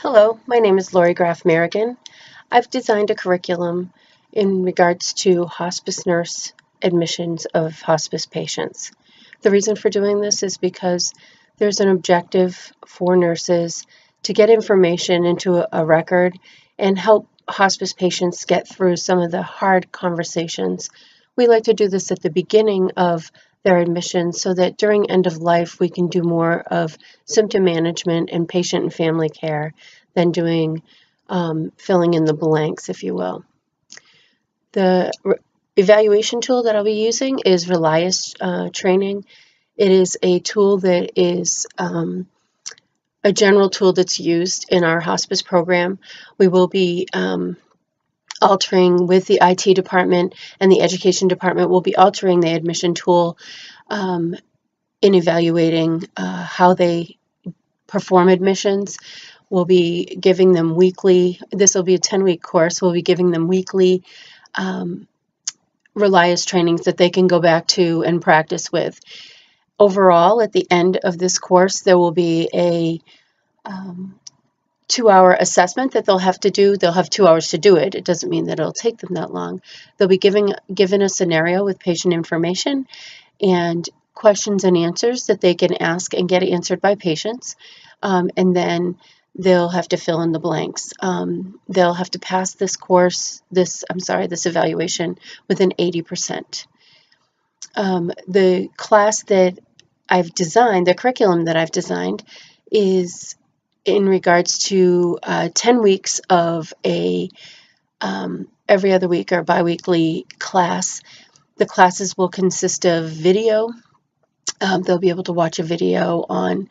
Hello, my name is Lori Graff Merrigan. I've designed a curriculum in regards to hospice nurse admissions of hospice patients. The reason for doing this is because there's an objective for nurses to get information into a record and help hospice patients get through some of the hard conversations. We like to do this at the beginning of their admission so that during end of life we can do more of symptom management and patient and family care than doing filling in the blanks, if you will. The evaluation tool that I'll be using is Relias training. It is a tool that is a general tool that's used in our hospice program. We will be altering with the IT department and the education department. We'll be altering the admission tool in evaluating how they perform admissions. We'll be giving them weekly, this will be a 10-week course, we'll be giving them weekly Relias trainings that they can go back to and practice with. Overall, at the end of this course, there will be a 2-hour assessment that they'll have to do. They'll have 2 hours to do it. It doesn't mean that it'll take them that long. They'll be given a scenario with patient information and questions and answers that they can ask and get answered by patients. And then they'll have to fill in the blanks. They'll have to pass this course, this evaluation with an 80%. The class that I've designed, the curriculum that I've designed, is in regards to 10 weeks of a every other week or biweekly class. The classes will consist of video. They'll be able to watch a video on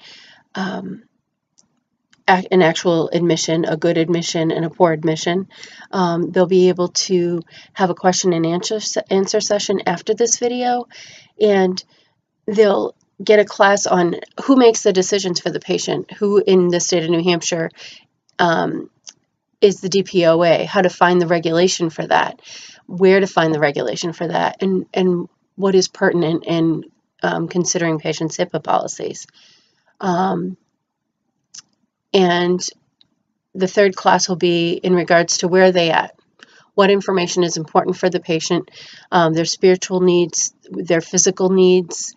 an actual admission, a good admission, and a poor admission. They'll be able to have a question and answer session after this video, and they'll get a class on who makes the decisions for the patient, who in the state of New Hampshire is the DPOA, how to find the regulation for that, where to find the regulation for that, and what is pertinent in considering patients' HIPAA policies. And the third class will be in regards to where are they at, what information is important for the patient, their spiritual needs, their physical needs,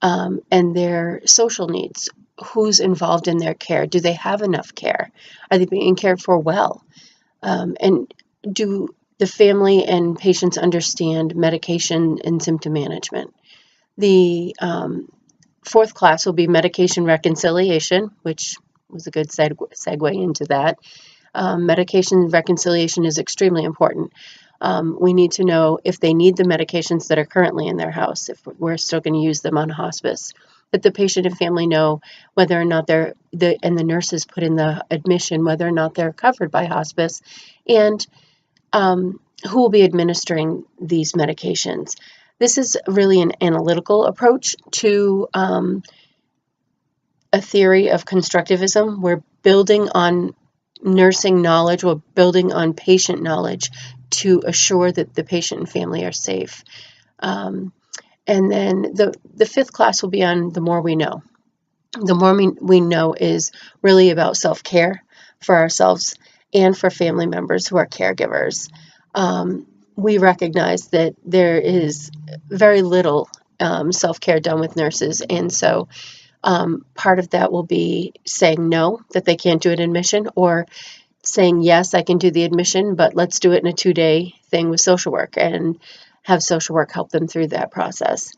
and their social needs. Who's involved in their care? Do they have enough care? Are they being cared for well? And do the family and patients understand medication and symptom management? The fourth class will be medication reconciliation, which was a good segue into that. Medication reconciliation is extremely important. We need to know if they need the medications that are currently in their house, if we're still going to use them on hospice, that the patient and family know whether or not and the nurses put in the admission, whether or not they're covered by hospice, and who will be administering these medications. This is really an analytical approach to a theory of constructivism. We're building on nursing knowledge, we're building on patient knowledge to assure that the patient and family are safe. And then the fifth class will be on the more we know. The more we know is really about self-care for ourselves and for family members who are caregivers. We recognize that there is very little self-care done with nurses, and so part of that will be saying no, that they can't do an admission, or saying yes, I can do the admission, but let's do it in a 2-day thing with social work and have social work help them through that process.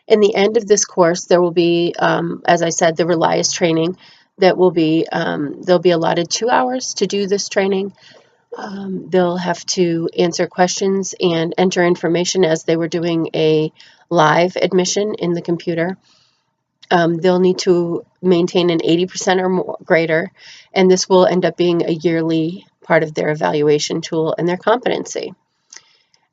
In the end of this course, there will be, as I said, the Relias training that will be, they'll be allotted 2 hours to do this training. They'll have to answer questions and enter information as they were doing a live admission in the computer. They'll need to maintain an 80% or more greater, and this will end up being a yearly part of their evaluation tool and their competency.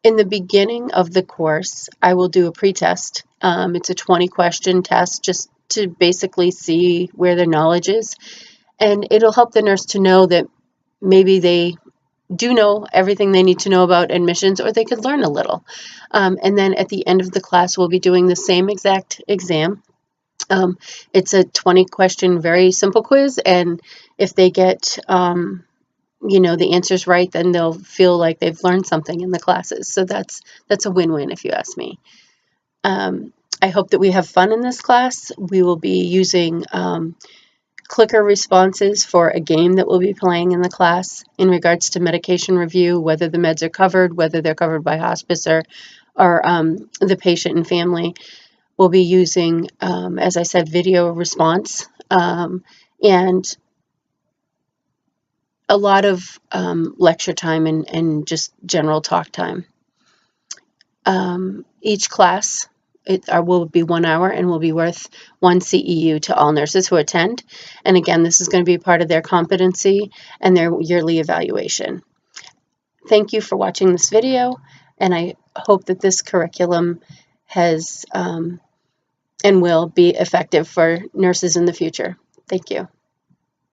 In the beginning of the course, I will do a pretest. It's a 20-question test just to basically see where their knowledge is, and it'll help the nurse to know that maybe they do know everything they need to know about admissions, or they could learn a little. And then at the end of the class, we'll be doing the same exact exam. It's a 20-question, very simple quiz, and if they get the answers right, then they'll feel like they've learned something in the classes. So that's a win-win if you ask me. I hope that we have fun in this class. We will be using clicker responses for a game that we'll be playing in the class in regards to medication review, whether the meds are covered, whether they're covered by hospice or the patient and family. We'll be using, as I said, video response and a lot of lecture time and just general talk time. Each class will be 1 hour and will be worth 1 CEU to all nurses who attend. And again, this is going to be part of their competency and their yearly evaluation. Thank you for watching this video, and I hope that this curriculum has and will be effective for nurses in the future. Thank you.